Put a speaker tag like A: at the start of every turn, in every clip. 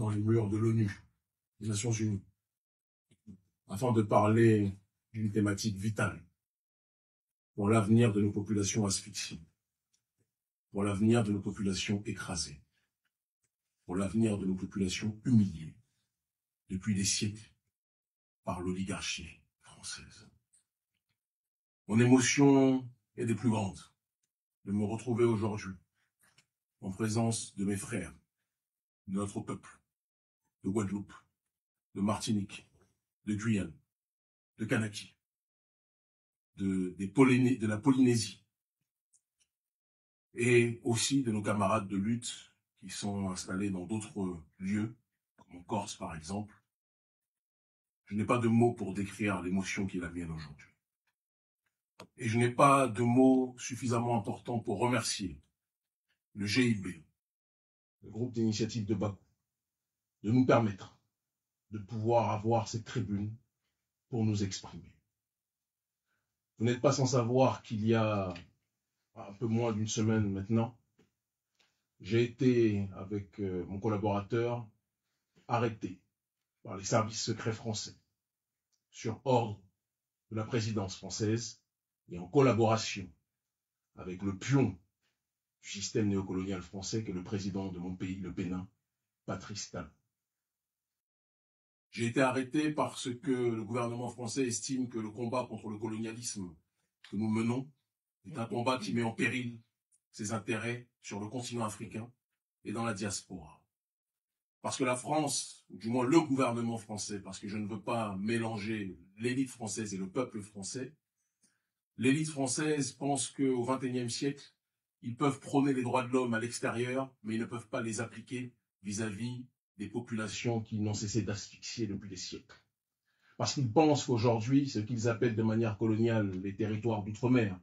A: dans les murs de l'ONU, des Nations Unies, afin de parler d'une thématique vitale pour l'avenir de nos populations asphyxiées, pour l'avenir de nos populations écrasées, pour l'avenir de nos populations humiliées depuis des siècles par l'oligarchie française. Mon émotion est des plus grandes de me retrouver aujourd'hui en présence de mes frères, de notre peuple, de Guadeloupe, de Martinique, de Guyane, de Kanaki, de la Polynésie, et aussi de nos camarades de lutte qui sont installés dans d'autres lieux, comme en Corse par exemple. Je n'ai pas de mots pour décrire l'émotion qui est la mienne aujourd'hui. Et je n'ai pas de mots suffisamment importants pour remercier le GIB, le groupe d'initiative de Bakou, de nous permettre de pouvoir avoir cette tribune pour nous exprimer. Vous n'êtes pas sans savoir qu'il y a un peu moins d'une semaine maintenant, j'ai été, avec mon collaborateur, arrêté par les services secrets français sur ordre de la présidence française et en collaboration avec le pion du système néocolonial français que le président de mon pays, le Bénin, Patrice Talon. J'ai été arrêté parce que le gouvernement français estime que le combat contre le colonialisme que nous menons est un combat qui met en péril ses intérêts sur le continent africain et dans la diaspora. Parce que la France, ou du moins le gouvernement français, parce que je ne veux pas mélanger l'élite française et le peuple français, l'élite française pense qu'au XXIe siècle, ils peuvent prôner les droits de l'homme à l'extérieur, mais ils ne peuvent pas les appliquer vis-à-vis des populations qui n'ont cessé d'asphyxier depuis des siècles. Parce qu'ils pensent qu'aujourd'hui, ce qu'ils appellent de manière coloniale les territoires d'outre-mer,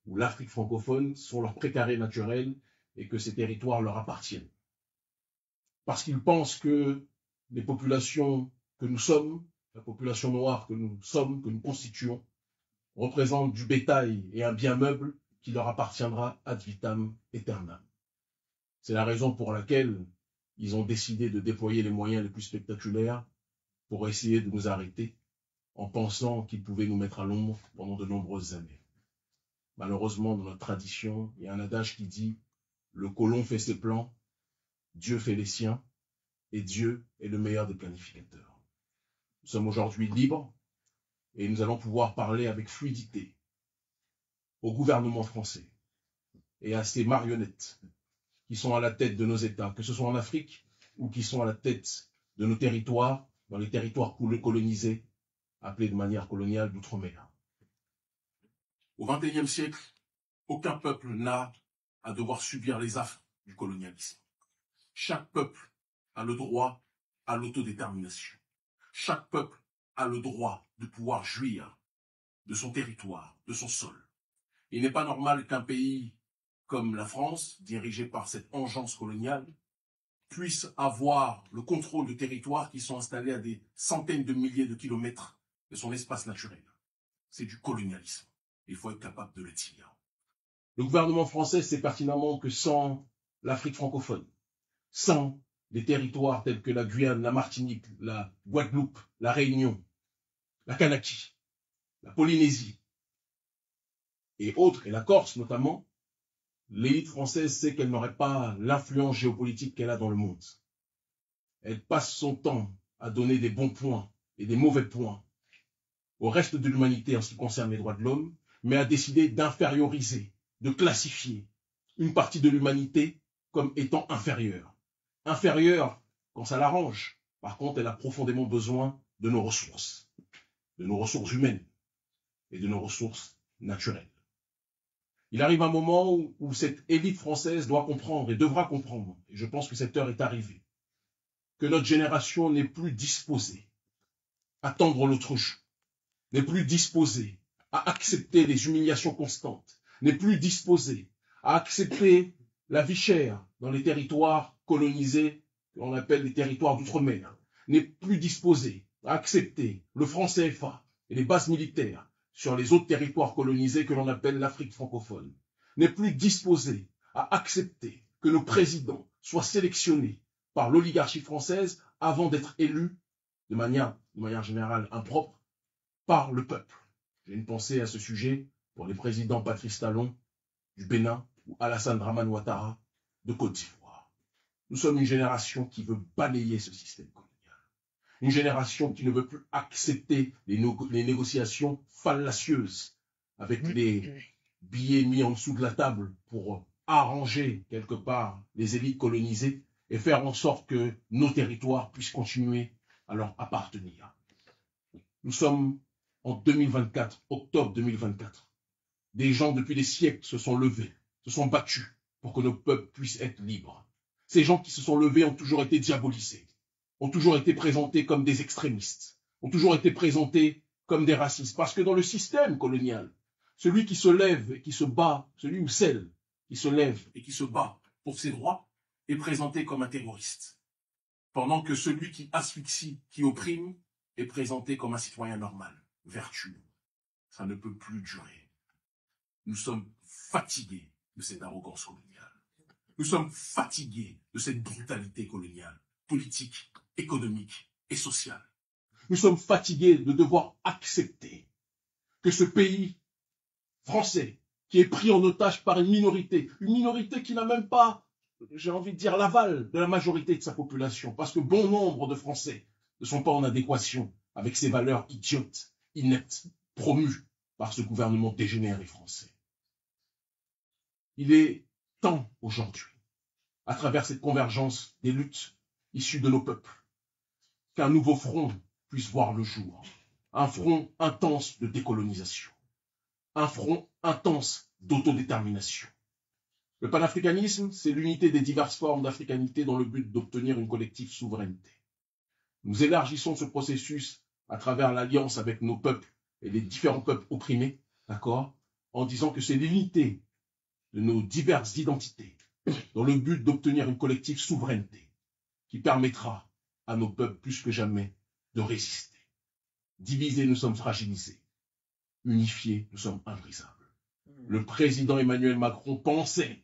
A: ou l'Afrique francophone, sont leurs précarés naturels et que ces territoires leur appartiennent. Parce qu'ils pensent que les populations que nous sommes, la population noire que nous sommes, que nous constituons, représentent du bétail et un bien meuble qui leur appartiendra ad vitam aeternam. C'est la raison pour laquelle ils ont décidé de déployer les moyens les plus spectaculaires pour essayer de nous arrêter en pensant qu'ils pouvaient nous mettre à l'ombre pendant de nombreuses années. Malheureusement, dans notre tradition, il y a un adage qui dit « Le colon fait ses plans, Dieu fait les siens, et Dieu est le meilleur des planificateurs. » Nous sommes aujourd'hui libres et nous allons pouvoir parler avec fluidité au gouvernement français et à ces marionnettes qui sont à la tête de nos États, que ce soit en Afrique ou qui sont à la tête de nos territoires, dans les territoires colonisés, appelés de manière coloniale d'outre-mer. Au XXIe siècle, aucun peuple n'a à devoir subir les affres du colonialisme. Chaque peuple a le droit à l'autodétermination. Chaque peuple a le droit de pouvoir jouir de son territoire, de son sol. Il n'est pas normal qu'un pays comme la France, dirigé par cette engeance coloniale, puisse avoir le contrôle de territoires qui sont installés à des centaines de milliers de kilomètres de son espace naturel. C'est du colonialisme. Il faut être capable de le dire. Le gouvernement français sait pertinemment que sans l'Afrique francophone, sans les territoires tels que la Guyane, la Martinique, la Guadeloupe, la Réunion, la Kanaki, la Polynésie et autres, et la Corse notamment, l'élite française sait qu'elle n'aurait pas l'influence géopolitique qu'elle a dans le monde. Elle passe son temps à donner des bons points et des mauvais points au reste de l'humanité en ce qui concerne les droits de l'homme, mais a décidé d'inférioriser, de classifier une partie de l'humanité comme étant inférieure. Inférieure quand ça l'arrange. Par contre, elle a profondément besoin de nos ressources humaines et de nos ressources naturelles. Il arrive un moment où cette élite française doit comprendre et devra comprendre, et je pense que cette heure est arrivée, que notre génération n'est plus disposée à tendre l'autruche, n'est plus disposée à accepter les humiliations constantes, n'est plus disposée à accepter la vie chère dans les territoires colonisés, qu'on appelle les territoires d'outre-mer, n'est plus disposée à accepter le franc CFA et les bases militaires sur les autres territoires colonisés que l'on appelle l'Afrique francophone, n'est plus disposée à accepter que nos présidents soient sélectionnés par l'oligarchie française avant d'être élus de manière générale impropre par le peuple. J'ai une pensée à ce sujet pour les présidents Patrice Talon du Bénin ou Alassane Dramane Ouattara de Côte d'Ivoire. Nous sommes une génération qui veut balayer ce système colonial. Une génération qui ne veut plus accepter les négociations fallacieuses avec les billets mis en dessous de la table pour arranger quelque part les élites colonisées et faire en sorte que nos territoires puissent continuer à leur appartenir. Nous sommes en 2024, octobre 2024. Des gens depuis des siècles se sont levés, se sont battus pour que nos peuples puissent être libres. Ces gens qui se sont levés ont toujours été diabolisés, ont toujours été présentés comme des extrémistes, ont toujours été présentés comme des racistes. Parce que dans le système colonial, celui qui se lève et qui se bat, celui ou celle qui se lève et qui se bat pour ses droits, est présenté comme un terroriste. Pendant que celui qui asphyxie, qui opprime, est présenté comme un citoyen normal, vertueux. Ça ne peut plus durer. Nous sommes fatigués de cette arrogance coloniale. Nous sommes fatigués de cette brutalité coloniale, politique, économique et sociale. Nous sommes fatigués de devoir accepter que ce pays français, qui est pris en otage par une minorité qui n'a même pas, j'ai envie de dire, l'aval de la majorité de sa population, parce que bon nombre de Français ne sont pas en adéquation avec ces valeurs idiotes, ineptes, promues par ce gouvernement dégénéré français. Il est temps aujourd'hui, à travers cette convergence des luttes issues de nos peuples, qu'un nouveau front puisse voir le jour. Un front intense de décolonisation. Un front intense d'autodétermination. Le panafricanisme, c'est l'unité des diverses formes d'africanité dans le but d'obtenir une collective souveraineté. Nous élargissons ce processus à travers l'alliance avec nos peuples et les différents peuples opprimés, d'accord, en disant que c'est l'unité de nos diverses identités dans le but d'obtenir une collective souveraineté qui permettra à nos peuples plus que jamais de résister. Divisés, nous sommes fragilisés. Unifiés, nous sommes imbrisables. Le président Emmanuel Macron pensait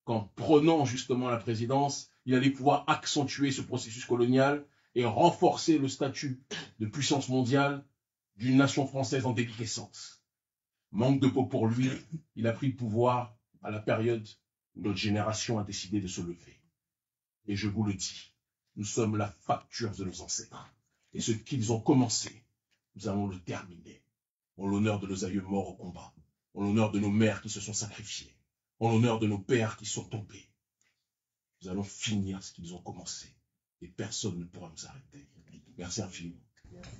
A: qu'en prenant justement la présidence, il allait pouvoir accentuer ce processus colonial et renforcer le statut de puissance mondiale d'une nation française en déliquescence. Manque de peau pour lui, il a pris le pouvoir à la période où notre génération a décidé de se lever. Et je vous le dis, nous sommes la facture de nos ancêtres. Et ce qu'ils ont commencé, nous allons le terminer. En l'honneur de nos aïeux morts au combat, en l'honneur de nos mères qui se sont sacrifiées, en l'honneur de nos pères qui sont tombés. Nous allons finir ce qu'ils ont commencé. Et personne ne pourra nous arrêter. Merci infiniment. Merci.